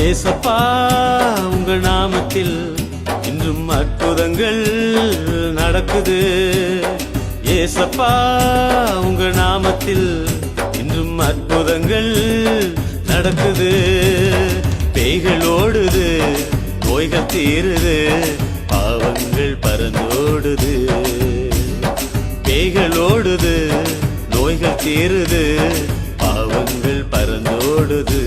ஏசப்பா உங்க நாமத்தில் இன்றும் அற்புதங்கள் நடக்குது. ஏசப்பா உங்க நாமத்தில் இன்றும் அற்புதங்கள் நடக்குது. பேய்கள் ஓடுது, நோய்கள் தீருது, பாவங்கள் பறந்தோடுது. பேய்கள் ஓடுது, நோய்கள் தீருது, பாவங்கள் பறந்தோடுது.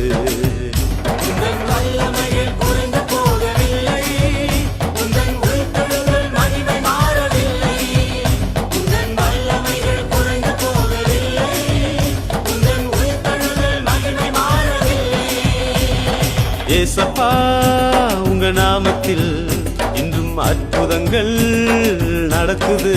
ஏசப்பா உங்க நாமத்தில் இன்றும் அற்புதங்கள் நடக்குது.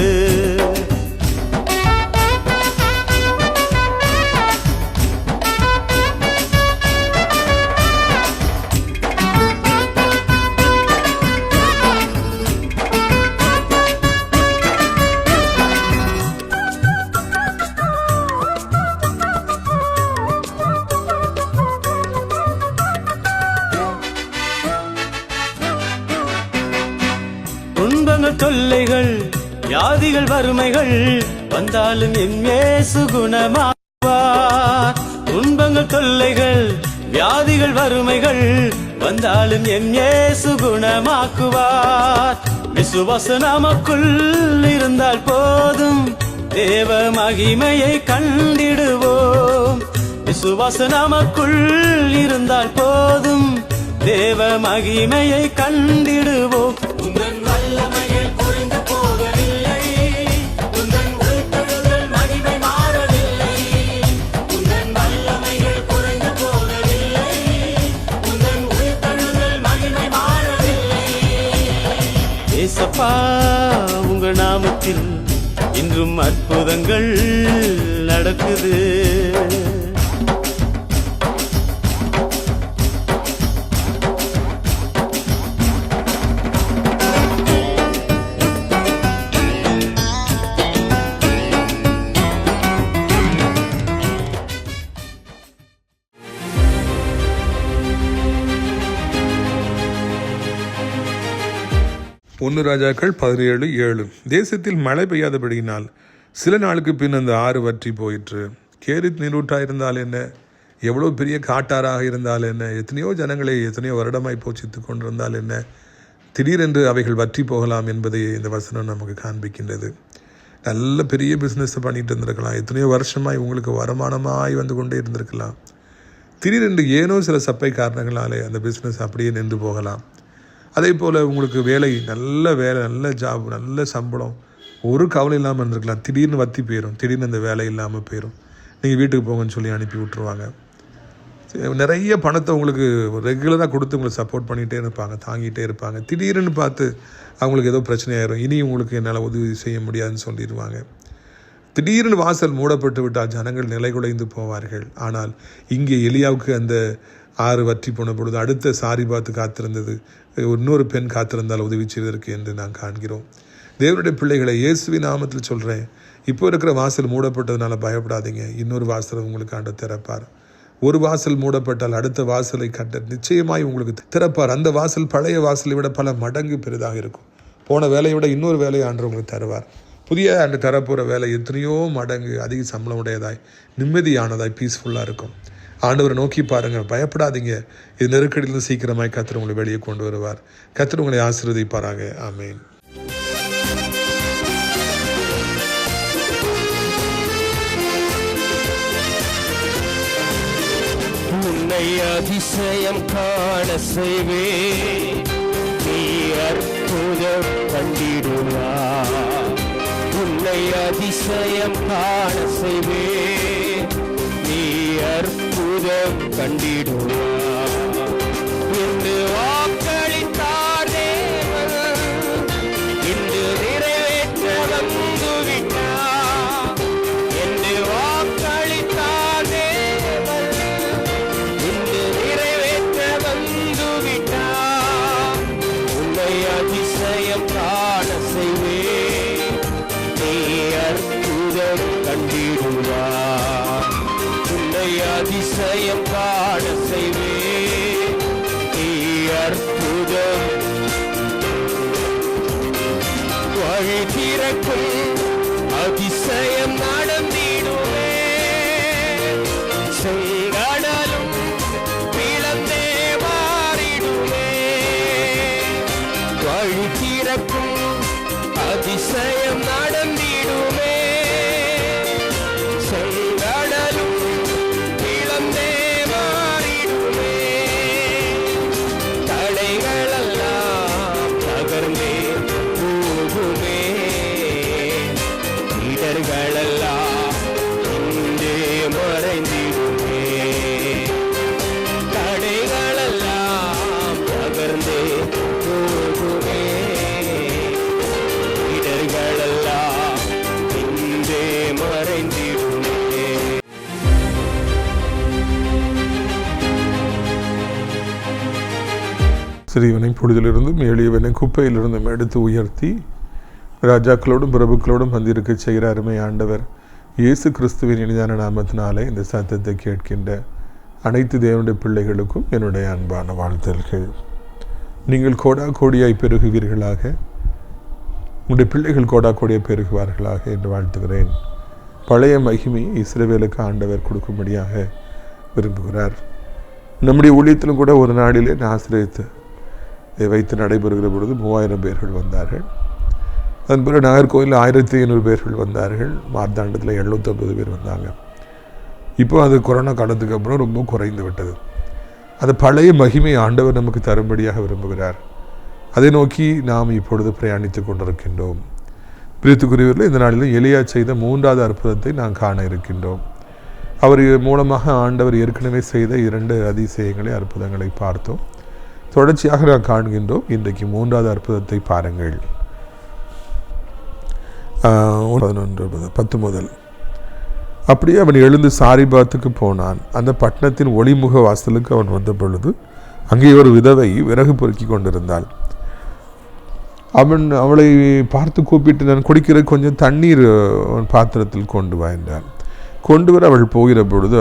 துன்பங்கள் தொல்லைகள் வியாதிகள் வறுமைகள் வந்தாலும் என் இயேசு குணமாக்குவார். துன்பங்கள் தொல்லைகள் வியாதிகள் வறுமைகள் வந்தாலும் என் இயேசு குணமாக்குவார். விசுவாசம் நமக்குள் இருந்தால் போதும், தேவ மகிமையை கண்டிடுவோம். விசுவாசம் நமக்குள் இருந்தால் போதும், தேவ மகிமையை கண்டிடுவோம். உந்தன் வல்லமையில் குறைந்து போகவில்லை, உந்தன் உயிர்த்தெழுதல் மகிமை மாறவில்லை. உந்தன் வல்லமையில் குறைந்து போகவில்லை, உந்தன் உயிர்த்தெழுதல் மகிமை மாறவில்லை. ஏசப்பா உங்க நாமத்தில் இன்றும் அற்புதங்கள் நடக்குது. ஒன்று ராஜாக்கள் 17:7. தேசத்தில் மழை பெய்யாதபடியினால் சில நாளுக்கு பின் அந்த ஆறு வற்றி போயிற்று. கேரித் நீரூற்றாக இருந்தால் என்ன, எவ்வளோ பெரிய காட்டாராக இருந்தால் என்ன, எத்தனையோ ஜனங்களை எத்தனையோ வருடமாய் போஷித்து கொண்டிருந்தால் என்ன, திடீரென்று அவைகள் வற்றி போகலாம் என்பதை இந்த வசனம் நமக்கு காண்பிக்கின்றது. நல்ல பெரிய பிஸ்னஸ் பண்ணிட்டு இருந்திருக்கலாம், எத்தனையோ வருஷமாய் உங்களுக்கு வருமானமாய் வந்து கொண்டே இருந்திருக்கலாம். திடீரென்று ஏனோ சில சப்பை காரணங்களாலே அந்த பிஸ்னஸ் அப்படியே நின்று போகலாம். அதே போல் உங்களுக்கு வேலை, நல்ல வேலை, நல்ல ஜாப், நல்ல சம்பளம், ஒரு கவலை இல்லாமல் இருந்திருக்கலாம். திடீர்னு வற்றி போயிடும், திடீர்னு அந்த வேலை இல்லாமல் போயிடும். நீங்கள் வீட்டுக்கு போங்கன்னு சொல்லி அனுப்பி விட்டுருவாங்க. நிறைய பணத்தை உங்களுக்கு ரெகுலராக கொடுத்து உங்களை சப்போர்ட் பண்ணிகிட்டே இருப்பாங்க, தாங்கிட்டே இருப்பாங்க. திடீர்னு பார்த்து அவங்களுக்கு ஏதோ பிரச்சனையாயிரும், இனி உங்களுக்கு என்னால் உதவி செய்ய முடியாதுன்னு சொல்லிடுவாங்க. திடீர்னு வாசல் மூடப்பட்டு விட்டால் ஜனங்கள் நிலை குலைந்து போவார்கள். ஆனால் இங்கே எலியாவுக்கு அந்த ஆறு வற்றி போன பொழுது அடுத்த சாரி பார்த்து காத்திருந்தது, இன்னொரு பெண் காத்திருந்தால் உதவி செய்வதற்கு என்று நான் காண்கிறோம். தேவனுடைய பிள்ளைகளை, இயேசுவின் நாமத்தில் சொல்கிறேன், இப்போ இருக்கிற வாசல் மூடப்பட்டதுனால பயப்படாதீங்க. இன்னொரு வாசல் உங்களுக்கு ஆண்டவர் திறப்பார். ஒரு வாசல் மூடப்பட்டால் அடுத்த வாசலை கட்ட நிச்சயமாய் உங்களுக்கு திறப்பார். அந்த வாசல் பழைய வாசலை விட பல மடங்கு பெரிதாக இருக்கும். போன வேலையை விட இன்னொரு வேலையை ஆண்டவர் உங்களுக்கு தருவார். புதிய அந்த தரப்போகிற வேலை எத்தனையோ மடங்கு அதிக சம்பளம் உடையதாய், நிம்மதியானதாய், பீஸ்ஃபுல்லாக இருக்கும். ஆண்டவரை நோக்கி பாருங்கள், பயப்படாதீங்க. இது நெருக்கடியிலிருந்து சீக்கிரமாய் கர்த்தர் உங்களை வெளியே கொண்டு வருவார். கர்த்தர் உங்களை ஆசீர்வதிப்பாராக. ஆமென். உன்னை அதிசயம் காண செய்வே, நீ அற்புதம் கண்டிடுவார். உன்னை அதிசயம் காண செய்வே, நீ அற்புதம் கண்டிடுவார் என்று வாக்களித்தார் தேவன். இன்று நிறைவேற்ற வந்துவிட்டார் என்று வாக்களித்தார் தேவன். இன்று நிறைவேற்ற வந்துவிட்டார். உன்னை அதிசயம் காண செய்வே, நீ அற்புதம் கண்டிடுவார். அதிசயம் காண செய்வேன். நீ அற்புதம் வழி திறக்கும் அதிசயம் நடந்திடுவே. செங்கடலும் பிளந்தே மாறிடுவே. வழி திறக்கும் அதிசயம் நடந்திடுவே. செங்கடலும் பிளந்தே மாறிடுவே. தடைகளெல்லாம் தகர்ந்தே போகுமே. இடர்களெல்லாம் இன்றே மறைந்திடுமே. தடைகளெல்லாம் தகர்ந்தே போகுமே. இடர்களெல்லாம் இன்றே மறைந்திடுமே. சிறியவனை பொழுதிலிருந்தும் எளியவனை குப்பையிலிருந்தும் எடுத்து உயர்த்தி ராஜாக்களோடும் பிரபுக்களோடும் வந்திருக்க செய்கிற அருமை ஆண்டவர் இயேசு கிறிஸ்துவின் இனிதான நாமத்தினாலே இந்த சத்தத்தை கேட்கின்ற அனைத்து தேவனுடைய பிள்ளைகளுக்கும் என்னுடைய அன்பான வாழ்த்தல்கள். நீங்கள் கோடா கோடியாய் பெருகுவீர்களாக, உங்களுடைய பிள்ளைகள் கோடா கோடியாய் பெருகுவார்களாக என்று வாழ்த்துகிறேன். பழைய மகிமை இஸ்ரவேலுக்கு ஆண்டவர் கொடுக்கும்படியாக விரும்புகிறார். நம்முடைய ஊழியத்திலும் கூட ஒரு நாளிலே நாசரேத்து வைத்து நடைபெறுகிற பொழுது 3000 பேர்கள் வந்தார்கள். அதன் பிறகு நாகர்கோவில் 1500 பேர்கள் வந்தார்கள். மார்த்தாண்டத்தில் 750 பேர் வந்தாங்க. இப்போ அது கொரோனா காலத்துக்கு அப்புறம் ரொம்ப குறைந்து விட்டது. அது பழைய மகிமை ஆண்டவர் நமக்கு தரும்படியாக விரும்புகிறார். அதை நோக்கி நாம் இப்பொழுது பிரயாணித்து கொண்டிருக்கின்றோம். பிரித்துக்குரியவர்கள் இந்த நாளில் எலியா செய்த 3வது அற்புதத்தை நாம் காண இருக்கின்றோம். அவர் மூலமாக ஆண்டவர் ஏற்கனவே செய்த 2 அதிசயங்களை அற்புதங்களை பார்த்தோம். தொடர்ச்சியாக நாம் காண்கின்றோம். இன்றைக்கு 3வது அற்புதத்தை பாருங்கள். 11:10 முதல். அப்படியே அவன் எழுந்து சாரிபாத்துக்கு போனான். அந்த பட்டணத்தின் ஒளிமுக வாசலுக்கு அவன் வந்த பொழுது அங்கே ஒரு விதவை விறகு பொறுக்கி கொண்டிருந்தாள். அவன் அவளை பார்த்து கூப்பிட்டு, நான் குடிக்கிற கொஞ்சம் தண்ணீர் பாத்திரத்தில் கொண்டு வா என்றான். கொண்டு வர அவள் போகிற பொழுது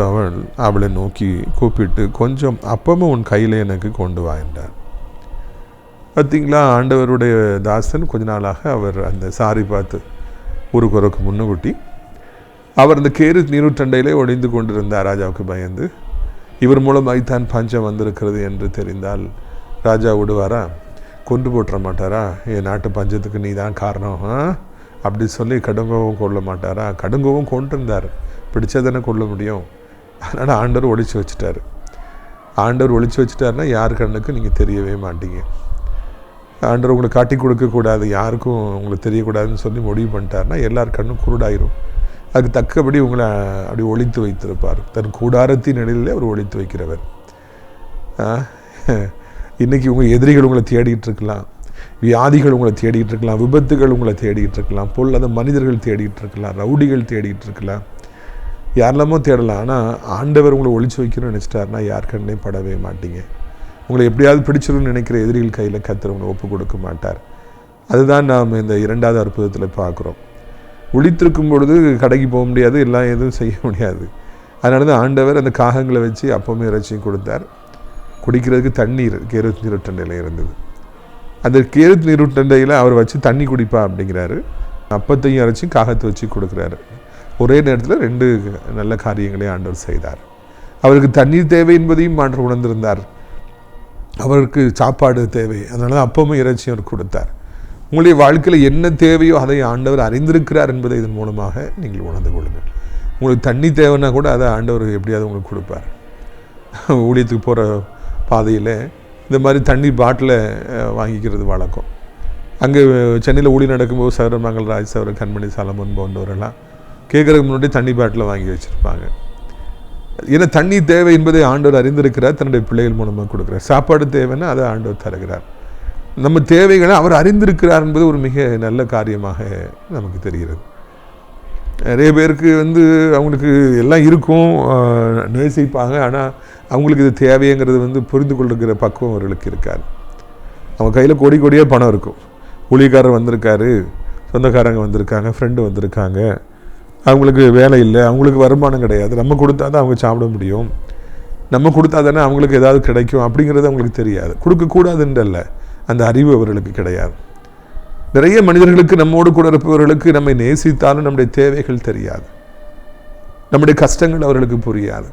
அவளை நோக்கி கூப்பிட்டு, கொஞ்சம் அப்பமும் உன் கையில் எனக்கு கொண்டு வா என்றார். பார்த்தீங்களா, ஆண்டவருடைய தாசன் கொஞ்ச நாளாக அவர் அந்த சாரி பார்த்து ஊருக்கு முன்னுக்குட்டி அவர் அந்த கேரு நீருட்டண்டையிலே ஒளிந்து கொண்டிருந்தார். ராஜாவுக்கு பயந்து இவர் மூலமாய் தான் பஞ்சம் வந்திருக்கிறது என்று தெரிந்தால் ராஜா விடுவாரா? கொண்டு போட்டுற மாட்டாரா? என் நாட்டு பஞ்சத்துக்கு நீ தான் காரணம் அப்படி சொல்லி கடுங்கோவும் கொள்ள மாட்டாரா? கடுங்கோவும் கொண்டிருந்தார், பிடிச்சதானே கொள்ள முடியும். அதனால் ஆண்டவர் ஒழிச்சு வச்சுட்டார். ஆண்டவர் ஒழிச்சு வச்சுட்டாருன்னா யார் கண்ணுக்கு நீங்கள் தெரியவே மாட்டீங்க. ஆண்டவர் உங்களை காட்டி கொடுக்கக்கூடாது, யாருக்கும் உங்களுக்கு தெரியக்கூடாதுன்னு சொல்லி முடிவு பண்ணிட்டாருன்னா எல்லார் கண்ணும் குருடாயிரும். அதுக்கு தக்கபடி உங்களை அப்படி ஒழித்து வைத்திருப்பார். தன் கூடாரத்தின் நிலையிலே அவர் ஒழித்து வைக்கிறவர். இன்றைக்கி உங்கள் எதிரிகள் உங்களை தேடிகிட்டு இருக்கலாம், வியாதிகள் உங்களை தேடிகிட்டு இருக்கலாம், விபத்துகள் உங்களை தேடிகிட்டு இருக்கலாம், பொல்லாத மனிதர்கள் தேடிகிட்டு இருக்கலாம், ரவுடிகள் தேடிகிட்டு இருக்கலாம், யாரெல்லாமோ தேடலாம். ஆனால் ஆண்டவர் உங்களை ஒழிச்சு வைக்கணும்னு நினச்சிட்டாருன்னா யார் கண்ணையும் படவே மாட்டீங்க. உங்களை எப்படியாவது பிடிச்சிடும்னு நினைக்கிற எதிரிகள் கையில் கர்த்தர் உங்களை ஒப்பு கொடுக்க மாட்டார். அதுதான் நாம் இந்த 2வது அற்புதத்தில் பார்க்குறோம். ஒழித்திருக்கும் பொழுது கடைக்கு போக முடியாது, எல்லாம் எதுவும் செய்ய முடியாது. அதனால தான் ஆண்டவர் அந்த காகங்களை வச்சு அப்பமே இறைச்சியும் கொடுத்தார். குடிக்கிறதுக்கு தண்ணீர் கேருத் நீருட்டண்டையில் இருந்தது. அந்த கேருத் நீருட்டண்டையில் அவர் வச்சு தண்ணி குடிப்பா அப்படிங்கிறாரு. அப்பத்தையும் இறைச்சி காகத்தை வச்சு கொடுக்குறாரு. ஒரே நேரத்தில் 2 நல்ல காரியங்களை ஆண்டவர் செய்தார். அவருக்கு தண்ணீர் தேவை என்பதையும் ஆண்டவர் உணர்ந்திருந்தார். அவருக்கு சாப்பாடு தேவை, அதனால தான் அப்பமும் இறைச்சியும் அவர் கொடுத்தார். உங்களுடைய வாழ்க்கையில் என்ன தேவையோ அதை ஆண்டவர் அறிந்திருக்கிறார் என்பதை இதன் மூலமாக நீங்கள் உணர்ந்து கொள்ளுங்கள். உங்களுக்கு தண்ணி தேவைன்னா கூட அதை ஆண்டவர் எப்படியாவது உங்களுக்கு கொடுப்பார். ஊழியத்துக்கு போகிற பாதையில் இந்த மாதிரி தண்ணி பாட்டில் வாங்கிக்கிறது வழக்கம். அங்கே சென்னையில் ஊழியம் நடக்கும்போது சகரமங்கல் ராஜ் சவர கண்மணி சாலமன் போன்றவரெல்லாம் கேட்குறதுக்கு முன்னாடி தண்ணி பாட்டில் வாங்கி வச்சுருப்பாங்க. ஏன்னா தண்ணி தேவை என்பதை ஆண்டவர் அறிந்திருக்கிறார், தன்னுடைய பிள்ளைகள் மூலமாக கொடுக்குறார். சாப்பாடு தேவைன்னா அதை ஆண்டவர் தருகிறார். நம்ம தேவைகளை அவர் அறிந்திருக்கிறார் என்பது ஒரு மிக நல்ல காரியமாக நமக்கு தெரிகிறது. நிறைய பேருக்கு அவங்களுக்கு எல்லாம் இருக்கும், நேசிப்பாங்க, ஆனால் அவங்களுக்கு இது தேவைங்கிறது புரிந்து கொள்ளுகிற பக்குவம் அவர்களுக்கு இருக்காது. அவங்க கையில் கோடி கோடியாக பணம் இருக்கும். ஊழியக்காரர் வந்திருக்காரு, சொந்தக்காரங்க வந்திருக்காங்க, ஃப்ரெண்டு வந்திருக்காங்க, அவங்களுக்கு வேலை இல்லை, அவங்களுக்கு வருமானம் கிடையாது, நம்ம கொடுத்தா தான் அவங்க சாப்பிட முடியும், நம்ம கொடுத்தா தானே அவங்களுக்கு ஏதாவது கிடைக்கும் அப்படிங்கிறது அவங்களுக்கு தெரியாது. கொடுக்கக்கூடாதுன்றல்ல, அந்த அறிவு அவர்களுக்கு கிடையாது. நிறைய மனிதர்களுக்கு, நம்மோடு கூட இருப்பவர்களுக்கு நம்மை நேசித்தாலும் நம்முடைய தேவைகள் தெரியாது, நம்முடைய கஷ்டங்கள் அவர்களுக்கு புரியாது,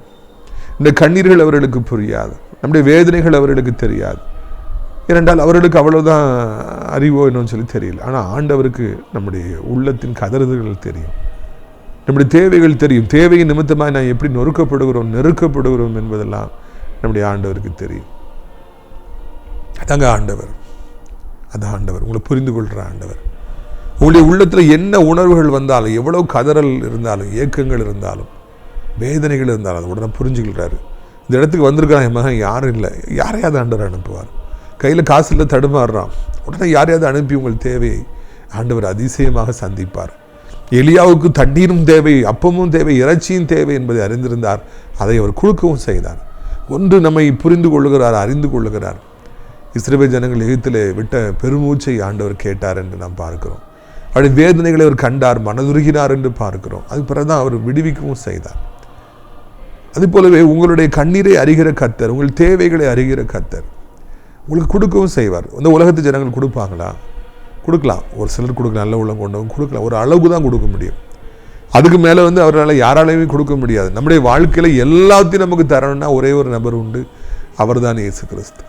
நம்முடைய கண்ணீர்கள் அவர்களுக்கு புரியாது, நம்முடைய வேதனைகள் அவர்களுக்கு தெரியாது. ஏனென்றால் அவர்களுக்கு அவ்வளவுதான் அறிவோ என்னன்னு சொல்லி தெரியல. ஆனால் ஆண்டவருக்கு நம்முடைய உள்ளத்தின் கதறுதல்கள் தெரியும், நம்முடைய தேவைகள் தெரியும். தேவையின் நிமித்தமாக நான் எப்படி நெருக்கப்படுகிறோம் என்பதெல்லாம் நம்முடைய ஆண்டவருக்கு தெரியும். அதாங்க ஆண்டவர். அது ஆண்டவர், உங்களை புரிந்து கொள்கிற ஆண்டவர். உங்களுடைய உள்ளத்தில் என்ன உணர்வுகள் வந்தாலும், எவ்வளவு கதறல் இருந்தாலும், ஏக்கங்கள் இருந்தாலும், வேதனைகள் இருந்தாலும் அதை உடனே புரிஞ்சுக்கிறாரு. இந்த இடத்துக்கு வந்திருக்கான் என் மகன், யாரும் இல்லை, யாரையாவது ஆண்டவர் அனுப்புவார். கையில் காசு இல்லை, தடுமாறுறான், உடனே யாரையாவது அனுப்பி உங்கள் தேவையை ஆண்டவர் அதிசயமாக சந்திப்பார். எலியாவுக்கு தண்ணீரும் தேவை, அப்பமும் தேவை, இறைச்சியும் தேவை என்பதை அறிந்திருந்தார். அதை அவர் கொடுக்கவும் செய்தார். ஒன்று நம்மை புரிந்து கொள்ளுகிறார், அறிந்து கொள்ளுகிறார். இஸ்ரவேல் ஜனங்கள் எகிப்திலே விட்ட பெருமூச்சை ஆண்டவர் கேட்டார் என்று நாம் பார்க்கிறோம். அவருடைய வேதனைகளை அவர் கண்டார், மனதுருகினார் என்று பார்க்கிறோம். அது பிறகுதான் அவர் விடுவிக்கவும் செய்தார். அது போலவே உங்களுடைய கண்ணீரை அறிகிற கர்த்தர், உங்கள் தேவைகளை அறிகிற கர்த்தர் உங்களுக்கு கொடுக்கவும் செய்வார். இந்த உலகத்து ஜனங்கள் கொடுப்பாங்களா? கொடுக்கலாம், ஒரு சிலர் கொடுக்கலாம், நல்ல உள்ளம் கொண்டவங்க கொடுக்கலாம், ஒரு அளவுக்கு தான் கொடுக்க முடியும். அதுக்கு மேலே அவரால் யாராலையுமே கொடுக்க முடியாது. நம்முடைய வாழ்க்கையில் எல்லாத்தையும் நமக்கு தரணும்னா ஒரே ஒரு நபர் உண்டு, அவர் தான் இயேசு கிறிஸ்து.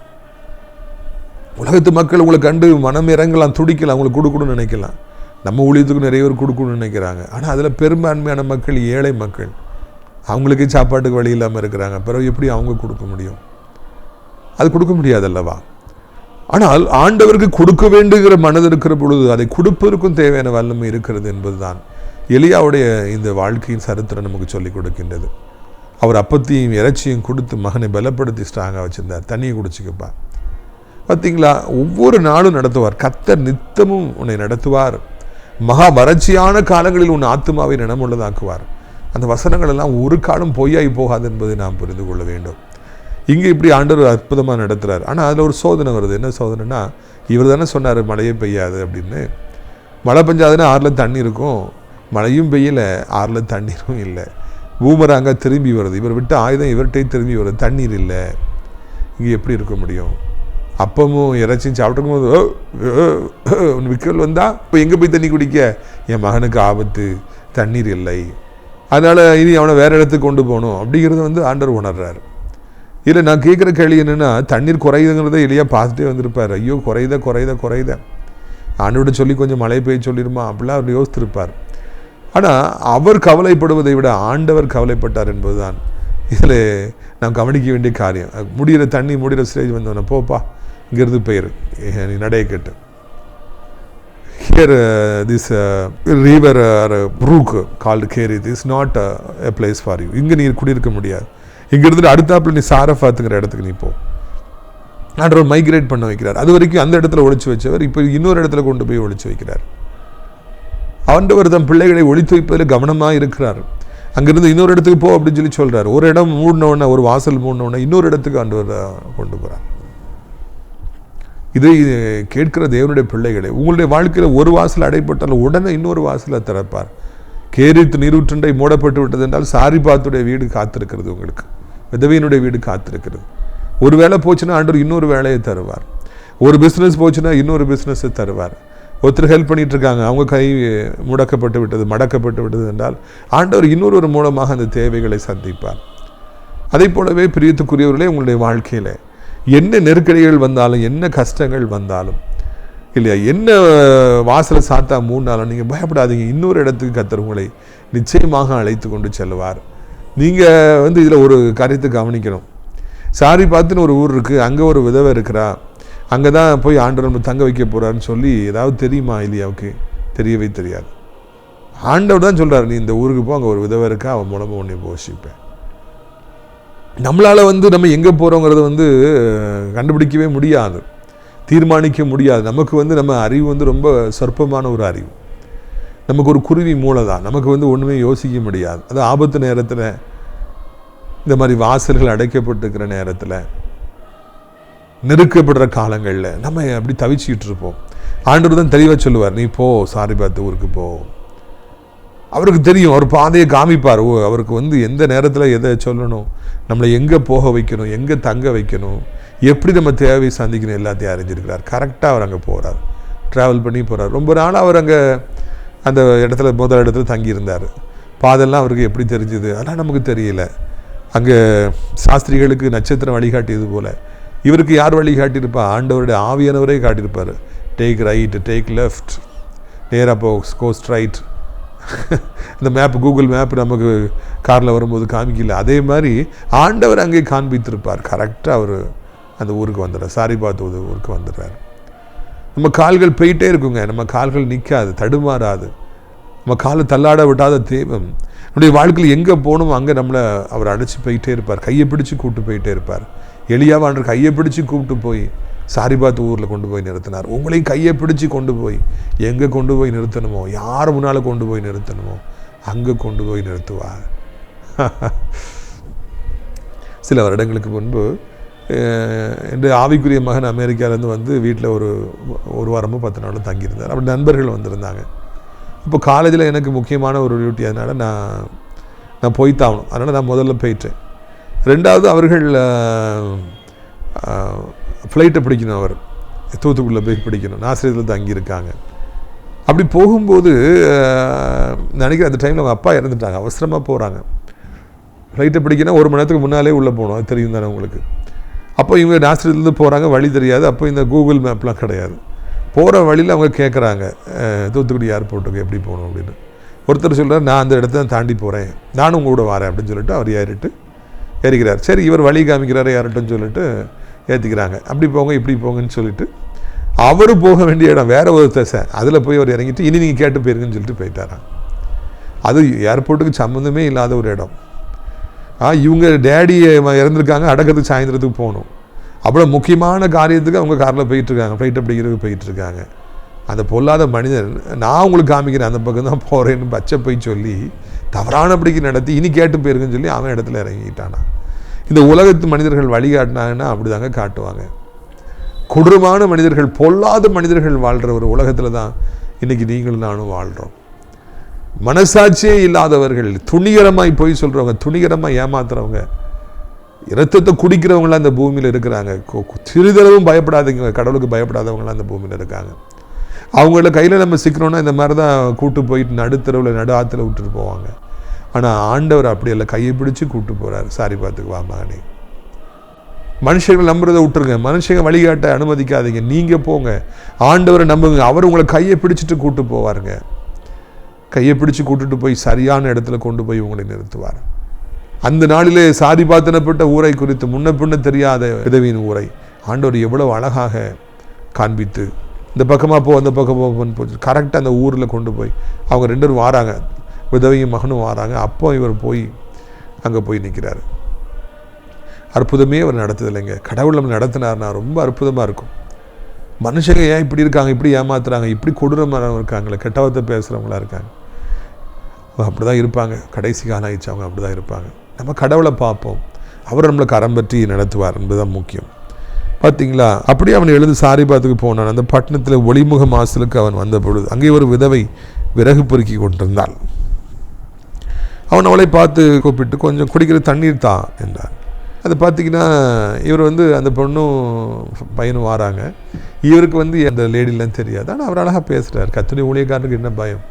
உலகத்து மக்கள் உங்களை கண்டு மனம் இறங்கலாம், துடிக்கலாம், அவங்களுக்கு கொடுக்கணும்னு நினைக்கலாம். நம்ம ஊழியத்துக்கு நிறைய பேர் கொடுக்கணும்னு நினைக்கிறாங்க. ஆனால் அதில் பெரும்பான்மையான மக்கள் ஏழை மக்கள், அவங்களுக்கு சாப்பாட்டுக்கு வழி இல்லாமல் இருக்கிறாங்க. பிறகு எப்படி அவங்க கொடுக்க முடியும்? அது கொடுக்க முடியாதல்லவா? ஆனால் ஆண்டவருக்கு கொடுக்க வேண்டுகிற மனது இருக்கிற பொழுது அதை கொடுப்பதற்கும் தேவையான வல்லமை இருக்கிறது என்பதுதான் எலியாவுடைய இந்த வாழ்க்கையின் சரித்திரம் நமக்கு சொல்லிக் கொடுக்கின்றது. அவர் அப்பத்தையும் இறைச்சியும் கொடுத்து மகனை பலப்படுத்தி ஸ்ட்ராங்காக வச்சிருந்தார். தண்ணியை குடிச்சுக்கப்பா. பார்த்தீங்களா? ஒவ்வொரு நாளும் நடத்துவார். கர்த்தர் நித்தமும் உன்னை நடத்துவார். மகா வறட்சியான காலங்களில் உன் ஆத்துமாவை நினமுள்ளதாக்குவார். அந்த வசனங்கள் எல்லாம் ஒரு காலம் பொய்யாகி போகாது என்பதை நாம் புரிந்து கொள்ள வேண்டும். இங்கே இப்படி ஆண்டவர் அற்புதமாக நடத்துகிறார். ஆனால் அதில் ஒரு சோதனை வருது. என்ன சோதனைனா, இவர் தானே சொன்னார் மழையே பெய்யாது அப்படின்னு. மழை பெஞ்சாதுன்னா ஆறில் தண்ணி இருக்கும், மழையும் பெய்யலை, ஆறில் தண்ணீரும் இல்லை. பூமராங்க திரும்பி வருது, இவர் விட்ட ஆயுதம் இவர்கிட்டே திரும்பி வருது, தண்ணீர் இல்லை. இங்கே எப்படி இருக்க முடியும்? அப்பமும் இறைச்சியும் சாப்பிட்டுக்கும் போது விக்கல் வந்தால் இப்போ எங்கே போய் தண்ணி குடிக்க? என் மகனுக்கு ஆபத்து, தண்ணீர் இல்லை, அதனால் இனி அவனை வேறு இடத்துக்கு கொண்டு போகணும் அப்படிங்கிறது ஆண்டவர் உணர்றாரு. இல்லை, நான் கேட்குற கேள்வி என்னென்னா, தண்ணீர் குறையுதுங்கிறத எலியா பார்த்துட்டே வந்திருப்பார். ஐயோ குறையுத ஆண்டோட சொல்லி கொஞ்சம் மழை பெய்ய சொல்லிடுமா அப்படிலாம் அவர் யோசித்திருப்பார். ஆனால் அவர் கவலைப்படுவதை விட ஆண்டவர் கவலைப்பட்டார் என்பதுதான் இதில் நாம் கவனிக்க வேண்டிய காரியம். முடிகிற ஸ்டேஜ் வந்தவன போப்பா, இங்கிருந்து பெயர் நீ நடைய கேட்டு. Here this river or brook called Kerith is not a place for you. இங்கே நீ குடியிருக்க முடியாது. இங்கிருந்து அடுத்தாப்புல நீ சாரஃபாத்துங்கிற இடத்துக்கு நீ போ. ஆண்டவர் மைக்ரேட் பண்ண வைக்கிறார். அது வரைக்கும் அந்த இடத்துல ஒழிச்சு வச்சவர் இப்போ இன்னொரு இடத்துல கொண்டு போய் ஒழிச்சு வைக்கிறார். ஆண்டவர் தம் பிள்ளைகளை ஒழித்து வைப்பதில் கவனமாக இருக்கிறார். அங்கிருந்து இன்னொரு இடத்துக்கு போ அப்படின்னு சொல்றாரு. ஒரு இடம் மூடினவுடனே, ஒரு வாசல் மூடினவுடனே இன்னொரு இடத்துக்கு ஆண்டவர் கொண்டு போகிறார். இதை கேட்கிற தேவனுடைய பிள்ளைகளை, உங்களுடைய வாழ்க்கையில் ஒரு வாசல் அடைப்பட்டால் உடனே இன்னொரு வாசலை திறப்பார். கேரித் நீரூற்றண்டை மூடப்பட்டு விட்டது என்றால் சாரிபாத்துடைய வீடு காத்திருக்கிறது, உங்களுக்கு விதவையினுடைய வீடு காத்திருக்கிறது. ஒரு வேலை போச்சுன்னா ஆண்டவர் இன்னொரு வேலையை தருவார். ஒரு பிஸ்னஸ் போச்சுன்னா இன்னொரு பிஸ்னஸை தருவார். ஒருத்தர் ஹெல்ப் பண்ணிட்டு இருக்காங்க, அவங்க கை மடக்கப்பட்டு விட்டது என்றால் ஆண்டவர் இன்னொரு மூலமாக அந்த தேவைகளை சந்திப்பார். அதே போலவே பிரியத்துக்குரியவர்களே, உங்களுடைய வாழ்க்கையில் என்ன நெருக்கடிகள் வந்தாலும், என்ன கஷ்டங்கள் வந்தாலும் இல்லையா, என்ன வாசலை சாத்தா மூணாலும் நீங்கள் பயப்படாதீங்க. இன்னொரு இடத்துக்கு கர்த்தர் உங்களை நிச்சயமாக அழைத்து கொண்டு செல்வார். நீங்கள் இதில் ஒரு காரியத்தை கவனிக்கணும். சாரிபாத்துன்னு ஒரு ஊர் இருக்குது, அங்கே ஒரு விதவை இருக்கிறா, அங்கே தான் போய் ஆண்டவர் நம்ம தங்க வைக்க போகிறாருன்னு சொல்லி ஏதாவது தெரியுமா இல்லையாவுக்கு? தெரியவே தெரியாது. ஆண்டவர் தான் சொல்கிறார், நீ இந்த ஊருக்கு போ, அங்கே ஒரு விதவை இருக்கா, அவன் மூலமாக உன்னை போஷிப்பேன். நம்மளால் நம்ம எங்கே போகிறோங்கிறத கண்டுபிடிக்கவே முடியாது, தீர்மானிக்க முடியாது. நமக்கு நம்ம அறிவு ரொம்ப சொற்பமான ஒரு அறிவு. நமக்கு ஒரு குருவி மூளை தான். நமக்கு ஒன்றுமே யோசிக்க முடியாது. அது ஆபத்து நேரத்தில், இந்த மாதிரி வாசல்கள் அடைக்கப்பட்டிருக்கிற நேரத்தில், நெருக்கப்படுற காலங்களில் நம்ம அப்படி தவிச்சிக்கிட்டு இருப்போம். ஆண்டவர் தான் தெளிவாக சொல்லுவார், நீ போ, சாரிபாத்து ஊருக்கு போ, அவருக்கு தெரியும், அவர் பாதையை காமிப்பார். அவருக்கு வந்து எந்த நேரத்தில் எதை சொல்லணும், நம்மளை எங்கே போக வைக்கணும், எங்கே தங்க வைக்கணும், எப்படி நம்ம தேவையை சந்திக்கணும் எல்லாத்தையும் அறிஞ்சிருக்கிறார். கரெக்டாக அவர் அங்கே போகிறார், ட்ராவல் பண்ணி போகிறார். ரொம்ப நாள் அவர் அங்கே அந்த இடத்துல முதல் இடத்துல தங்கியிருந்தார். பாதெல்லாம் அவருக்கு எப்படி தெரிஞ்சுது அதெல்லாம் நமக்கு தெரியல. அங்கே சாஸ்திரிகளுக்கு நட்சத்திரம் வழிகாட்டியது போல் இவருக்கு யார் வழிகாட்டியிருப்பா? ஆண்டவருடைய ஆவியானவரே காட்டியிருப்பார். டேக் ரைட், டேக் லெஃப்ட், நேராக போ, கோ ஸ்ட்ரைட். இந்த மேப், கூகுள் மேப் நமக்கு காரில் வரும்போது காமிக்கல, அதே மாதிரி ஆண்டவர் அங்கே காண்பித்திருப்பார். கரெக்டாக அவர் அந்த ஊருக்கு வந்துடுறார், சாரிபாத் ஊருக்கு வந்துடுறார். நம்ம கால்கள் போயிட்டே இருக்குங்க, நம்ம கால்கள் நிற்காது, தடுமாறாது, நம்ம காலை தள்ளாட விட்டாத தெய்வம் நம்முடைய வாழ்க்கையில் எங்கே போகணும் அங்கே நம்மளை அவர் அழைச்சி போயிட்டே இருப்பார். கையை பிடிச்சி கூப்பிட்டு போயிட்டே இருப்பார். எலியாவான்ற கையை பிடிச்சி கூப்பிட்டு போய் சாரிபாத் ஊரில் கொண்டு போய் நிறுத்தினார். உங்களையும் கையை பிடிச்சி கொண்டு போய் எங்கே கொண்டு போய் நிறுத்தணுமோ, யார் முன்னால் கொண்டு போய் நிறுத்தணுமோ அங்கே கொண்டு போய் நிறுத்துவார். சில வருடங்களுக்கு முன்பு என்று ஆவிக்குரிய மகன் அமெரிக்காவிலேருந்து வந்து வீட்டில் ஒரு வாரமோ 10 நாளோ தங்கியிருந்தார். அப்படி நண்பர்கள் வந்திருந்தாங்க. இப்போ காலேஜில் எனக்கு முக்கியமான ஒரு டியூட்டி, அதனால் நான் போய்த்தாகணும். அதனால் நான் முதல்ல போயிட்டேன். ரெண்டாவது அவர்கள் ஃப்ளைட்டை பிடிக்கணும், அவர் தூத்துக்குடியில் போய் பிடிக்கணும், நாசிரியத்தில் தங்கியிருக்காங்க. அப்படி போகும்போது நினைக்கிறேன் அந்த டைமில் அவங்க அப்பா இறந்துட்டாங்க, அவசரமாக போகிறாங்க. ஃப்ளைட்டை பிடிக்கணும் 1 மணி நேரத்துக்கு முன்னாலே உள்ளே போகணும், அது தெரியும் தானே உங்களுக்கு. அப்போ இவங்க நாசிரியத்துலேருந்து போகிறாங்க, வழி தெரியாது. அப்போ இந்த கூகுள் மேப்லாம் கிடையாது. போகிற வழியில் அவங்க கேட்குறாங்க, தூத்துக்குடி ஏர்போர்ட்டுக்கு எப்படி போகணும் அப்படின்னு. ஒருத்தர் சொல்கிறார், நான் அந்த இடத்த தாண்டி போகிறேன், நானும் உங்க கூட வரேன் அப்படின்னு சொல்லிட்டு அவர் ஏறிக்கிறார். சரி, இவர் வழி காமிக்கிறாரு யார்ட்டுன்னு சொல்லிட்டு ஏற்றிக்கிறாங்க. அப்படி போங்க இப்படி போங்கன்னு சொல்லிட்டு அவர் போக வேண்டிய இடம் வேற ஒரு திசை, அதில் போய் அவர் இறங்கிட்டு இனி நீங்கள் கேட்டு போயிருங்கன்னு சொல்லிட்டு போயிட்டாராம். அது ஏர்போர்ட்டுக்கு சம்மந்தமே இல்லாத ஒரு இடம். இவங்க டேடி இறந்துருக்காங்க, அடக்கத்துக்கு சாயந்தரத்துக்கு போகணும். அவ்வளோ முக்கியமான காரியத்துக்கு அவங்க காரில் போயிட்டுருக்காங்க, ஃப்ளைட் அப்படிங்கிறதுக்கு போயிட்டுருக்காங்க. அந்த பொல்லாத மனிதன், நான் உங்களுக்கு காமிக்கிறேன் அந்த பக்கம் தான் போகிறேன்னு பச்சை போய் சொல்லி தவறானபடிக்கு நடத்தி இனி கேட்டு போயிருக்குன்னு சொல்லி அவன் இடத்துல இறங்கிட்டானா. இந்த உலகத்து மனிதர்கள் வழிகாட்டினாங்கன்னா அப்படி தாங்க காட்டுவாங்க. கொடூரமான மனிதர்கள், பொல்லாத மனிதர்கள் வாழ்கிற ஒரு உலகத்தில் தான் இன்றைக்கி நீங்களும் நானும் வாழ்கிறோம். மனசாட்சியே இல்லாதவர்கள், துணிகரமாய் போய் சொல்கிறவங்க, துணிகரமாக ஏமாத்துறவங்க, இரத்தத்தை குடிக்கிறவங்களாம் அந்த பூமியில் இருக்கிறாங்க. சிறிதளவும் பயப்படாதீங்க, கடவுளுக்கு பயப்படாதவங்களாம் அந்த பூமியில் இருக்காங்க. அவங்கள கையில் நம்ம சிக்கணும்னா இந்த மாதிரி தான் கூட்டு போயிட்டு நடுத்தரவில் நடு ஆற்றுல விட்டுட்டு போவாங்க. ஆனால் ஆண்டவர் அப்படி இல்லை, கையை பிடிச்சி கூப்பிட்டு போகிறார். சாரிபாத்துக்கு வா மகனே. மனுஷங்களை நம்புறதை விட்டுருங்க, மனுஷங்க வழிகாட்ட அனுமதிக்காதீங்க, நீங்கள் போங்க, ஆண்டவரை நம்புங்க. அவர் உங்களை கையை பிடிச்சிட்டு கூப்பிட்டு போவாருங்க. கையை பிடிச்சி கூட்டுட்டு போய் சரியான இடத்துல கொண்டு போய் உங்களை நிறுத்துவார். அந்த நாளிலே சாரிபாத்தினப்பட்ட ஊரை குறித்து முன்ன பின்ன தெரியாத விதவியின் ஊரை ஆண்டவர் எவ்வளவு அழகாக காண்பித்து, இந்த பக்கமாக போ அந்த பக்கம் போன்னு போச்சு கரெக்டாக அந்த ஊரில் கொண்டு போய் அவங்க 2 பேரும் வாராங்க, விதவையும் மகனும் வாராங்க. அப்போ இவர் போய் அங்கே போய் நிற்கிறார். அற்புதமே அவர் நடத்துதில்லைங்க. கடவுள் நம்ம நடத்தினார்னா ரொம்ப அற்புதமாக இருக்கும். மனுஷங்க ஏன் இப்படி இருக்காங்க, இப்படி ஏமாத்துறாங்க, இப்படி கொடூரமாக இருக்காங்களே, கெட்டவத்தை பேசுகிறவங்களா இருக்காங்க, அப்படி தான் இருப்பாங்க. கடைசி காலம் ஆயிடுச்சு, அவங்க அப்படி தான் இருப்பாங்க. நம்ம கடவுளை பார்ப்போம், அவர் நம்மளை கரம் பற்றி நடத்துவார் என்பதுதான் முக்கியம். பார்த்தீங்களா, அப்படியே அவன் எழுந்து சாரிபாத்துக்கு போனான். அந்த பட்டணத்தில் ஒளிமுக மாசலுக்கு அவன் வந்த பொழுது அங்கே ஒரு விதவை விறகு பொறுக்கி கொண்டிருந்தாள். அவன் அவளை பார்த்து கூப்பிட்டு, கொஞ்சம் குடிக்கிற தண்ணீர் தான் என்றான். அது பார்த்திங்கன்னா இவர் அந்த பொண்ணும் பையனும் வாராங்க. இவருக்கு அந்த லேடிலாம் தெரியாது, ஆனால் அவர் அழகாக பேசுகிறார். கர்த்தருடைய ஊழியக்காரருக்கு என்ன பயம்,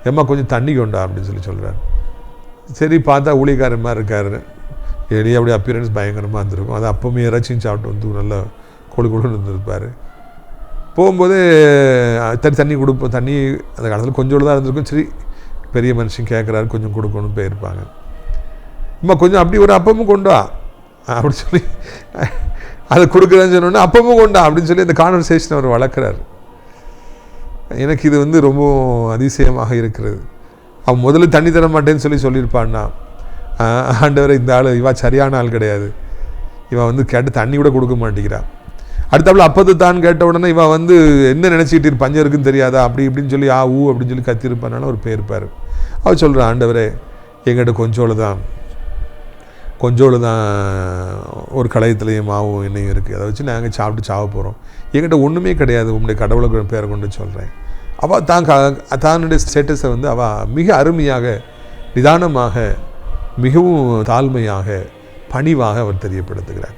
ஏம்மா கொஞ்சம் தண்ணி கொண்டா அப்படின்னு சொல்கிறார். சரி, பார்த்தா ஊழியக்காரன் மாதிரி இருக்காரு, எளிய அப்படி அப்பியரன்ஸ் பயங்கரமாக இருந்திருக்கும். அது அப்பவுமே இறைச்சியும் சாப்பிட்டு நல்லா கொழுன்னு இருந்திருப்பார். போகும்போது தண்ணி கொடுப்போம், தண்ணி அந்த காலத்தில் கொஞ்சோடு தான் இருந்திருக்கும். சரி, பெரிய மனுஷன் கேட்குறாரு, கொஞ்சம் கொடுக்கணும்னு போயிருப்பாங்க. அம்மா கொஞ்சம் அப்படி ஒரு அப்பமும் கொண்டா அப்படி சொல்லி அதை கொடுக்குறேன்னு சொன்னோன்னே அப்பமும் கொண்டா அப்படின்னு சொல்லி அந்த கான்வர்சேஷன் அவர் வளர்க்குறாரு. எனக்கு இது ரொம்ப அதிசயமாக இருக்கிறது. அவன் முதல்ல தண்ணி தர மாட்டேன்னு சொல்லியிருப்பான்னா, ஆண்டவரை இந்த ஆள் இவா சரியான ஆள் கிடையாது, இவன் கேட்டு தண்ணி கூட கொடுக்க மாட்டேங்கிறான். அடுத்தாப்புல அப்பத்து தான் கேட்ட உடனே இவன் என்ன நினச்சிக்கிட்டு பஞ்சம் இருக்குன்னு தெரியாதா அப்படி இப்படின்னு சொல்லி ஊ அப்படின்னு சொல்லி கத்திருப்பானாலும் ஒரு பேருப்பார். அவர் சொல்கிறான், ஆண்டவரே எங்கிட்ட கொஞ்சோளு தான் ஒரு களையத்துலேயும் மாவும் எண்ணெயும் இருக்குது, அதை வச்சு நாங்கள் சாப்பிட்டு சாவ போகிறோம், எங்கிட்ட ஒன்றுமே கிடையாது, உங்களுடைய கடவுளுக்கு பேரை கொண்டு சொல்கிறேன், அவள் தன்னுடைய ஸ்டேட்டஸை வந்து அவள் மிக அருமையாக, நிதானமாக, மிகவும் தாழ்மையாக, பணிவாக அவர் தெரியப்படுத்துகிறார்.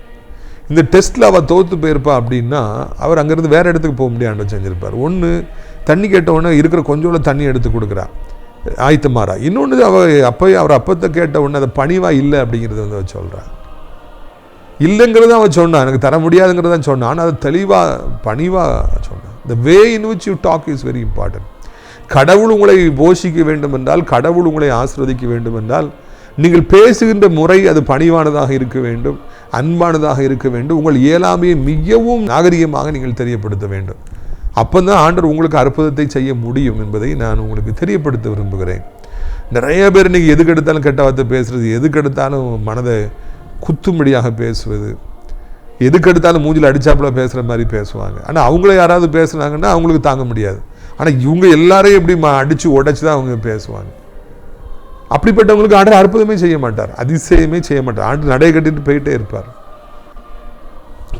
இந்த டெஸ்ட்டில் அவள் தோற்று போயிருப்பா அப்படின்னா அவர் அங்கேருந்து வேறு இடத்துக்கு போக முடியாது செஞ்சுருப்பார். ஒன்று, தண்ணி கேட்டவுடனே இருக்கிற கொஞ்சோட தண்ணி எடுத்து கொடுக்குறா ஆயத்தமாறா. இன்னொன்று, அவர் அப்பத்தை கேட்ட உடனே அதை பணிவாக இல்லை அப்படிங்கிறத வந்து அவர் சொல்கிறான். இல்லைங்கிறத அவன் சொன்னான், எனக்கு தர முடியாதுங்கிறதான் சொன்னான். ஆனால் அதை தெளிவாக பணிவாக சொன்னான். The way in which you talk is very important. கடவுள் உங்களை போஷிக்க வேண்டும் என்றால், கடவுள் உங்களை ஆசீர்வதிக்க வேண்டும் என்றால், நீங்கள் பேசுகின்ற முறை அது பணிவானதாக இருக்க வேண்டும், அன்பானதாக இருக்க வேண்டும். உங்கள் இயலாமையை மிகவும் நாகரிகமாக நீங்கள் தெரியப்படுத்த வேண்டும். அப்போதான் ஆண்டவர் உங்களுக்கு அற்புதத்தை செய்ய முடியும் என்பதை நான் உங்களுக்கு தெரியப்படுத்த விரும்புகிறேன். நிறைய பேர் இன்றைக்கி எதுக்கு எடுத்தாலும் கெட்ட வார்த்தை பேசுகிறது, எதுக்கு எடுத்தாலும் மனதை குத்தும்படியாக பேசுவது, எதுக்கு எடுத்தாலும் மூஞ்சில் அடிச்சாப்புல பேசுகிற மாதிரி பேசுவாங்க. ஆனால் அவங்கள யாராவது பேசுனாங்கன்னா அவங்களுக்கு தாங்க முடியாது. ஆனால் இவங்க எல்லாரையும் எப்படி அடித்து உடைச்சி தான் அவங்க பேசுவாங்க. அப்படிப்பட்டவங்களுக்கு ஆண்டவர் அற்புதமே செய்ய மாட்டார், அதிசயமே செய்ய மாட்டார். ஆண்டு நடை கட்டிட்டு போயிட்டே இருப்பார்.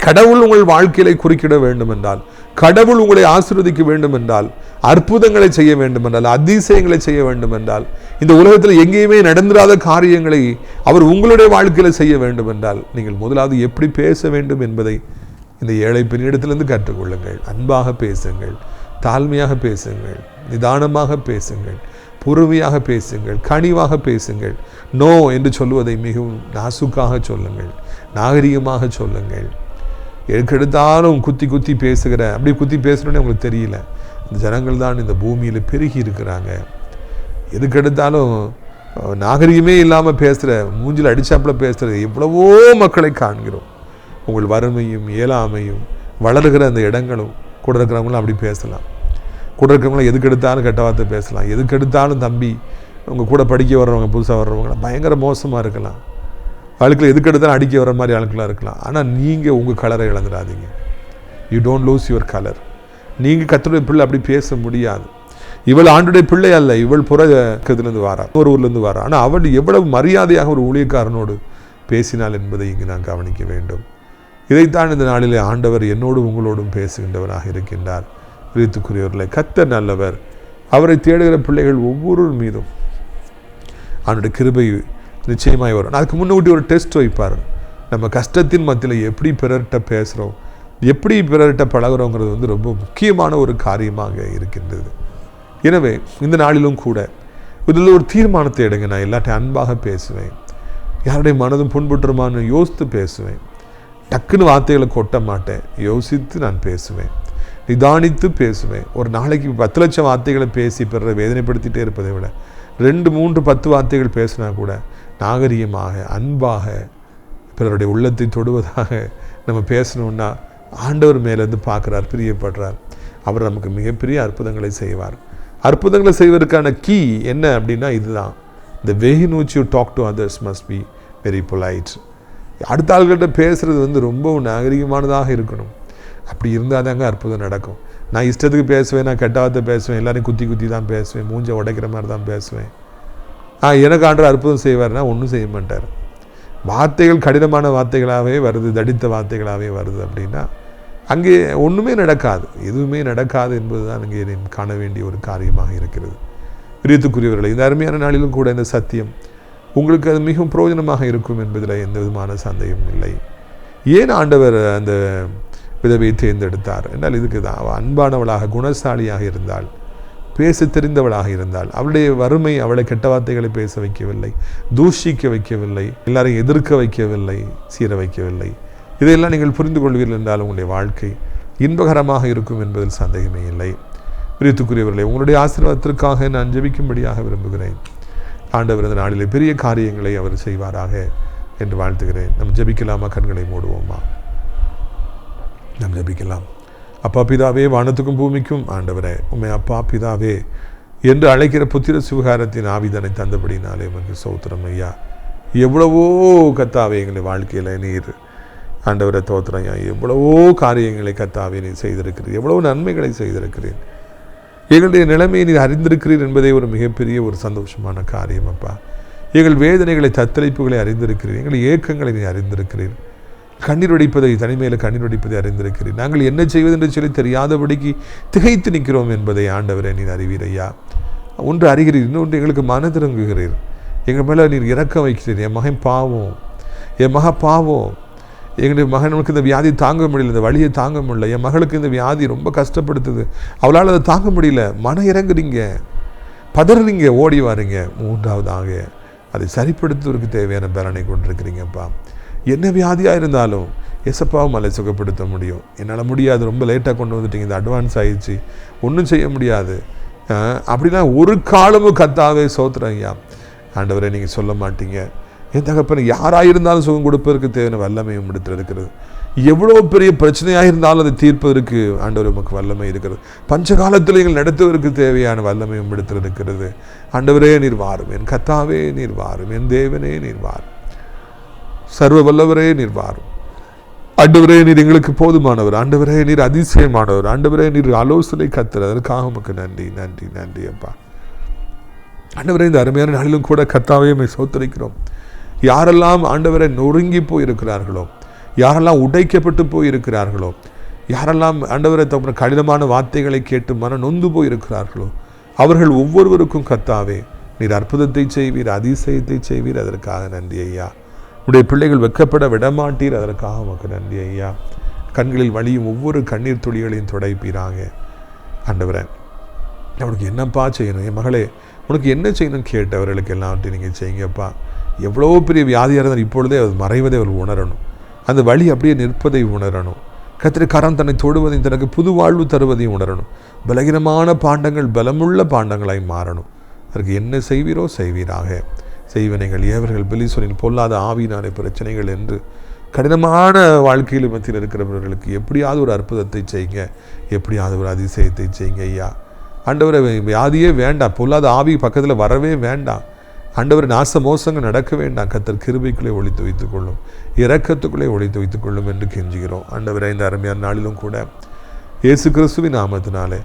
கடவுள் உங்கள் வாழ்க்கையை குறுக்கிட வேண்டும் என்றால், கடவுள் உங்களை ஆசீர்வதிக்க வேண்டும் என்றால், அற்புதங்களை செய்ய வேண்டும் என்றால், அதிசயங்களை செய்ய வேண்டும் என்றால், இந்த உலகத்தில் எங்கேயுமே நடந்திராத காரியங்களை அவர் உங்களுடைய வாழ்க்கையில் செய்ய வேண்டும் என்றால், நீங்கள் முதலாவது எப்படி பேச வேண்டும் என்பதை இந்த ஏழை பெண்ணிடத்திலிருந்து கற்றுக்கொள்ளுங்கள். அன்பாக பேசுங்கள், தாழ்மையாக பேசுங்கள், நிதானமாக பேசுங்கள், பொறுமையாக பேசுங்கள், கனிவாக பேசுங்கள். நோ என்று சொல்லுவதை மிகவும் நாசுக்காக சொல்லுங்கள், நாகரிகமாக சொல்லுங்கள். எதுக்கெடுத்தாலும் குத்தி குத்தி பேசுகிற, அப்படி குத்தி பேசுகிறோன்னே உங்களுக்கு தெரியல, இந்த ஜனங்கள் தான் இந்த பூமியில் பெருகி இருக்கிறாங்க. எதுக்கெடுத்தாலும் நாகரிகமே இல்லாமல் பேசுகிற, மூஞ்சில் அடிச்சாப்புல பேசுகிற எவ்வளவோ மக்களை காண்கிறோம். உங்கள் வறுமையும் இயலாமையும் வளர்கிற அந்த இடங்களும் கூட இருக்கிறவங்களும் அப்படி பேசலாம். கூட இருக்கிறவங்களாம் எதுக்கெடுத்தாலும் கெட்ட வார்த்தை பேசலாம். எதுக்கெடுத்தாலும் தம்பி, உங்கள் கூட படிக்க வர்றவங்க, புதுசாக வர்றவங்களாம் பயங்கர மோசமாக இருக்கலாம். ஆளுக்கள் எதுக்கெடுத்தாலும் அடிக்க வர மாதிரி ஆளுக்களாக இருக்கலாம். ஆனால் நீங்கள் உங்கள் கலரை இழந்துடாதீங்க. You don't lose your colour. நீங்கள் கர்த்தருடைய பிள்ளை அப்படி பேச முடியாது. இவள் ஆண்டுடைய பிள்ளை அல்ல, இவள் புறக்கத்திலேருந்து வாரா, ஒரு ஊர்லேருந்து வாரா. ஆனால் அவள் எவ்வளவு மரியாதையாக ஒரு ஊழியக்காரனோடு பேசினாள் என்பதை இங்கு நான் கவனிக்க வேண்டும். இதைத்தான் இந்த நாளிலே ஆண்டவர் என்னோடு உங்களோடும் பேசுகின்றவராக இருக்கின்றார். பிரியத்துக்குரியவர்களே, கர்த்தர் நல்லவர். அவரை தேடுகிற பிள்ளைகள் ஒவ்வொரு மீதும் அவனுடைய கிருபை நிச்சயமாய் வரும். அதுக்கு முன்னூட்டி ஒரு டெஸ்ட் வைப்பார். நம்ம கஷ்டத்தின் மத்தியில் எப்படி பிறர்கிட்ட பேசுகிறோம், எப்படி பிறர்கிட்ட பழகிறோங்கிறது வந்து ரொம்ப முக்கியமான ஒரு காரியமாக இருக்கின்றது. எனவே இந்த நாளிலும் கூட இதில் ஒரு தீர்மானத்தை எடுங்க. நான் எல்லாத்தையும் அன்பாக பேசுவேன், யாருடைய மனதும் புண்பட்டுருமான்னு யோசித்து பேசுவேன். டக்குன்னு வார்த்தைகளை கொட்ட மாட்டேன், யோசித்து நான் பேசுவேன், நிதானித்து பேசுவேன். ஒரு நாளைக்கு 10 லட்சம் வார்த்தைகளை பேசி பிறரை வேதனைப்படுத்திகிட்டே இருப்பதை விட 2, 3, 10 வார்த்தைகள் பேசினா கூட நாகரிகமாக, அன்பாக, பிறருடைய உள்ளத்தை தொடுவதாக நம்ம பேசணுன்னா ஆண்டவர் மேலேருந்து பார்க்குறார், பிரியப்படுறார். அவர் நமக்கு மிகப்பெரிய அற்புதங்களை செய்வார். அற்புதங்களை செய்வதற்கான கீ என்ன அப்படின்னா இதுதான். The way in which you talk to others must be very polite. அடுத்த ஆள்கிட்ட பேசுகிறது வந்து ரொம்ப நாகரிகமானதாக இருக்கணும். அப்படி இருந்தால் தாங்க அற்புதம் நடக்கும். நான் இஷ்டத்துக்கு பேசுவேன், நான் கெட்ட வார்த்தை பேசுவேன், எல்லாரையும் குத்தி குத்தி தான் பேசுவேன், மூஞ்சை உடைக்கிற மாதிரி தான் பேசுவேன். எனக்கு ஆண்டவர் அற்புதம் செய்வார்னா ஒன்றும் செய்ய மாட்டார். வார்த்தைகள் கடினமான வார்த்தைகளாகவே வருது, தடித்த வார்த்தைகளாகவே வருது அப்படின்னா அங்கே ஒன்றுமே நடக்காது, எதுவுமே நடக்காது என்பது தான் அங்கே காண வேண்டிய ஒரு காரியமாக இருக்கிறது. பிரியத்துக்குரியவர்களை, இந்த அருமையான நாளிலும் கூட இந்த சத்தியம் உங்களுக்கு அது மிகவும் பிரயோஜனமாக இருக்கும் என்பதில் எந்த விதமான சந்தேகமும் இல்லை. ஏன் ஆண்டவர் அந்த விதவையை தேர்ந்தெடுத்தார் என்றால் இதுக்கு தான். அவள் அன்பானவளாக, குணசாலியாக இருந்தாள், பேச தெரிந்தவளாக இருந்தாள். அவளுடைய வறுமை அவளை கெட்ட வார்த்தைகளை பேச வைக்கவில்லை, தூஷிக்க வைக்கவில்லை, எல்லாரையும் எதிர்க்க வைக்கவில்லை, சீர வைக்கவில்லை. இதையெல்லாம் நீங்கள் புரிந்து கொள்வீர்கள் என்றால் உங்களுடைய வாழ்க்கை இன்பகரமாக இருக்கும் என்பதில் சந்தேகமே இல்லை. பிரியத்துக்குரியவர்களே, உங்களுடைய ஆசீர்வாதத்திற்காக நான் ஜெபிக்கும்படியாக விரும்புகிறேன். ஆண்டவர் இந்த நாளிலே பெரிய காரியங்களை அவர் செய்வாராக என்று வாழ்த்துகிறேன். நம்ம ஜெபிக்கலாமா? கண்களை மூடுவோமா? நாம் ஜெபிக்கலாம். அப்பா பிதாவே, வானத்துக்கும் பூமிக்கும் ஆண்டவரே, உண்மை அப்பா பிதாவே என்று அழைக்கிற புத்திர சுவிகாரத்தின் ஆவிதனை தந்தபடினாலே உமக்கு ஸ்தோத்திரம் ஐயா. எவ்வளவோ கத்தாவே எங்களை வாழ்க்கையில் நீர் ஆண்டவரை தோத்திரம் ஐயா. எவ்வளவோ காரியங்களை கத்தாவே நீர் செய்திருக்கிறீர், எவ்வளவோ நன்மைகளை செய்திருக்கிறேன். எங்களுடைய நிலைமையை நீர் அறிந்திருக்கிறீர் என்பதே ஒரு மிகப்பெரிய ஒரு சந்தோஷமான காரியம் அப்பா. எங்கள் வேதனைகளை, தத்தளிப்புகளை அறிந்திருக்கிறீர், எங்கள் ஏக்கங்களை நீ அறிந்திருக்கிறீர். கண்ணீர் வடிப்பதை, தனிமையில் கண்ணீர் வடிப்பதை அறிந்திருக்கிறேன். நாங்கள் என்ன செய்வது என்று சொல்லி தெரியாதபடிக்கு திகைத்து நிற்கிறோம் என்பதை ஆண்டவரே நீர் அறிவீர் ஐயா. ஒன்று அறிகிறீர், இன்னொன்று எங்களுக்கு மனதிறங்குகிறீர். எங்கள் மேலே நீர் இறக்கம் வைக்கிறீர். என் மகன் பாவம், என் மக பாவம், எங்களுடைய மகனுக்கு இந்த வியாதி தாங்க முடியல, இந்த வழியை தாங்க முடியல, என் மகளுக்கு இந்த வியாதி ரொம்ப கஷ்டப்படுத்துது, அவளால் அதை தாங்க முடியல, மன இறங்குறீங்க, பதறீங்க, ஓடி வாரீங்க. மூன்றாவதாக அதை சரிப்படுத்துவதற்கு தேவையான பலனை கொண்டிருக்கிறீங்கப்பா. என்ன வியாதியாக இருந்தாலும் எசப்பாவும் அதை சுகப்படுத்த முடியும். என்னால் முடியாது, ரொம்ப லேட்டாக கொண்டு வந்துட்டீங்க, இந்த அட்வான்ஸ் ஆயிடுச்சு, ஒன்றும் செய்ய முடியாது அப்படின்னா ஒரு காலமும் கத்தாவே சோத்திரம் ஐயா. ஆண்டவரை நீங்கள் சொல்ல மாட்டீங்க. என் தகப்பனை யாராக இருந்தாலும் சுகம் கொடுப்பதற்கு தேவையான வல்லமையும் இருக்கிறது. எவ்வளோ பெரிய பிரச்சனையாக இருந்தாலும் அதை தீர்ப்பதற்கு ஆண்டவர் உமக்கு வல்லமை இருக்கிறது. பஞ்சகாலத்தில் நீங்கள் நடத்துவதற்கு தேவையான வல்லமையும் இருக்கிறது. ஆண்டவரே நீர் வாரும், என் கத்தாவே நீர் வாரும், என் தேவனே நீர் வாரும், சர்வ வல்லவரே நீர் வாரும். ஆண்டவரே நீர் எங்களுக்கு போதுமானவர், ஆண்டவரே நீர் அதிசயமானவர், ஆண்டவரே நீர் ஆலோசனை கத்தர். அதற்காக உமக்கு நன்றி நன்றி நன்றி அப்பா. ஆண்டவரே இந்த அருமையான நாளிலும் கூட கர்த்தாவே உம்மை ஸ்தோத்திரிக்கிறோம். யாரெல்லாம் ஆண்டவரை நொறுங்கி போயிருக்கிறார்களோ, யாரெல்லாம் உடைக்கப்பட்டு போயிருக்கிறார்களோ, யாரெல்லாம் ஆண்டவரை தவிர கடினமான வார்த்தைகளை கேட்டு மன நொந்து போயிருக்கிறார்களோ, அவர்கள் ஒவ்வொருவருக்கும் கர்த்தாவே நீர் அற்புதத்தை செய்வீர், அதிசயத்தை செய்வீர். அதற்காக நன்றி ஐயா. உடைய பிள்ளைகள் வெட்கப்பட விடமாட்டீர், அதற்காக உமக்கு நன்றி ஐயா. கண்களில் வழியும் ஒவ்வொரு கண்ணீர் துளிகளையும் துடைப்பீராங்க. ஆண்டவரே அவனுக்கு என்னப்பா செய்யணும், என் மகளே உனக்கு என்ன செய்யணும் கேட்டவர்களுக்கு எல்லாவற்றையும் நீங்கள் செய்யுங்கப்பா. எவ்வளோ பெரிய வியாதியாக இருந்தால் இப்பொழுதே அது மறைவதை அவர் உணரணும், அந்த வழி அப்படியே நிற்பதை உணரணும். கர்த்தர் தன்னை தொடுவதையும் தனக்கு புது வாழ்வு தருவதையும் உணரணும். பலகீனமான பாண்டங்கள் பலமுள்ள பாண்டங்களாய் மாறணும். அதற்கு என்ன செய்வீரோ செய்வீராக. செய்வனைகள் ஏவர்கள் பிலிசோனில் பொல்லாத ஆவியினாலே பிரச்சனைகள் என்று கடினமான வாழ்க்கையில் மத்தியில் இருக்கிறவர்களுக்கு எப்படியாவது ஒரு அற்புதத்தை செய்யுங்க, எப்படியாவது ஒரு அதிசயத்தை செய்யுங்க ஐயா. ஆண்டவரை வியாதியே வேண்டாம், பொல்லாத ஆவி பக்கத்தில் வரவே வேண்டாம். ஆண்டவர் நாச மோசங்கள் நடக்க வேண்டாம். கர்த்தர் கிருபைக்குள்ளே ஒளித்து வைத்துக் கொள்ளும், இரக்கத்துக்குள்ளே ஒளித்து வைத்துக் கொள்ளும் என்று கெஞ்சுகிறோம். ஆண்டவரை இந்த அருமையான நாளிலும் கூட இயேசு கிறிஸ்துவின் நாமத்தினாலே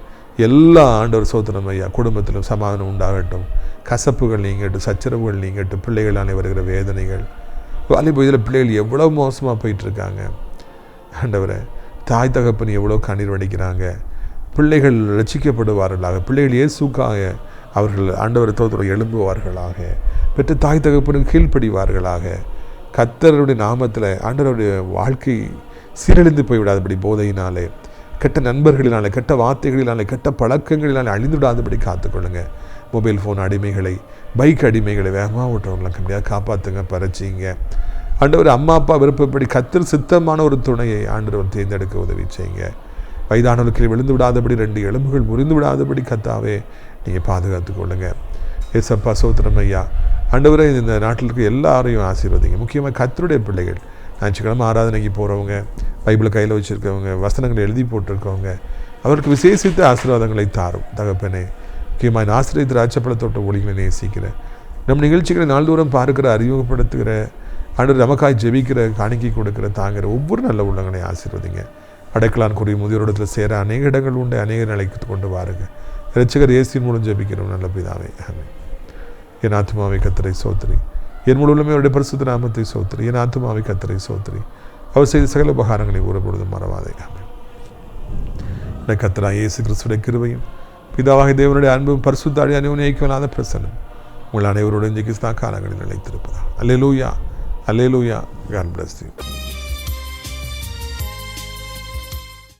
எல்லா ஆண்டவர் சோத்திரம் ஐயா குடும்பத்திலும் சமாதானம் உண்டாகட்டும், கசப்புகள் நீங்கட்டும், சச்சரவுகள் நீங்கட்டும், பிள்ளைகளாலே வருகிற வேதனைகள். இதில் பிள்ளைகள் எவ்வளோ மோசமாக போயிட்டுருக்காங்க. ஆண்டவரை தாய் தகப்பன் எவ்வளோ கண்ணீர் வடிக்கிறாங்க. பிள்ளைகள் ரட்சிக்கப்படுவார்களாக, பிள்ளைகள் இயேசுக்காக அவர்கள் ஆண்டவரை தோத்திரம் எழும்புவார்களாக, பெற்ற தாய் தகப்பனுக்கு கீழ்ப்படிவார்களாக. கர்த்தருடைய நாமத்தில் ஆண்டவருடைய வாழ்க்கை சீரழிந்து போய்விடாதபடி போதையினாலே, கெட்ட நண்பர்களினாலே, கெட்ட வார்த்தைகளினாலே, கெட்ட பழக்கங்களினாலே அழிந்து விடாதபடி காத்துக்கொள்ளுங்க. மொபைல் ஃபோன் அடிமைகளை, பைக் அடிமைகளை, வேகமாக ஓட்டுறவங்களாம் கம்மியாக காப்பாற்றுங்க, பறிச்சிங்க. ஆண்டவர் அம்மா அப்பா விருப்பப்படி கர்த்தர் சித்தமான ஒரு துணையை ஆண்டவர் தேர்ந்தெடுக்க உதவி செய்யுங்க. வயதானவர்களை விழுந்து விடாதபடி, 2 எலும்புகள் முறிந்து விடாதபடி கர்த்தாவே நீங்கள் பாதுகாத்துக் கொள்ளுங்க. ஏசப்பா சோத்திரம் ஐயா. ஆண்டவரே இந்த நாட்டில் இருக்க எல்லாரையும் ஆசீர்வதிங்க. முக்கியமாக கர்த்தருடைய பிள்ளைகள், ஞாயிற்றுக்கிழமை ஆராதனைக்கு போகிறவங்க, பைபிளை கையில் வச்சுருக்கவங்க, வசனங்களை எழுதி போட்டிருக்கவங்க, அவருக்கு விசேஷித்த ஆசீர்வாதங்களை தாரும் தகப்பனே. முக்கியமாக நான் ஆசிரியர் திராட்சைப்பழ தோட்ட ஒளிகளை நேசிக்கிறேன். நம் நிகழ்ச்சிகளை நாள்தோறும் பார்க்கிற, அறிமுகப்படுத்துகிற, ஆண்டவர் நமக்காய் ஜெபிக்கிற, காணிக்கை கொடுக்கிற, தாங்கிற ஒவ்வொரு நல்ல உள்ளங்களை ஆசீர்வதிங்க. அடைக்கலான் கூறிய முதியோரிடத்தில் சேர அநேக இடங்கள் உண்டு, அநேக நிலைக்கு கொண்டு வாருங்க. இரட்சகர் இயேசுவின் மூலம் ஜெபிக்கிறோம் நல்ல பிதாவே, ஆமென். என் ஆத்துமாவை கர்த்தரை சோத்திரி, என் முழுவதுமே அவருடைய பரிசுத்த நாமத்தை சோத்திரி. என் ஆத்துமாவை கர்த்தரை சோத்திரி, அவர் செய்த சகல உபகாரங்களை ஒருபொழுதும் மறவாதே, ஆமென். இந்த கர்த்தராகிய இயேசு கிறிஸ்துவின் கிருபையும் பிதாவாகிய தேவனுடைய அன்பும் பரிசுத்த அந்யோன்யைக்கான பிரசன்னம் உங்கள் அனைவருடைய இன்றைக்கு காலங்களில் நிலைத்திருப்பதா. அல்லேலூயா, அல்லேலூயா. God bless you.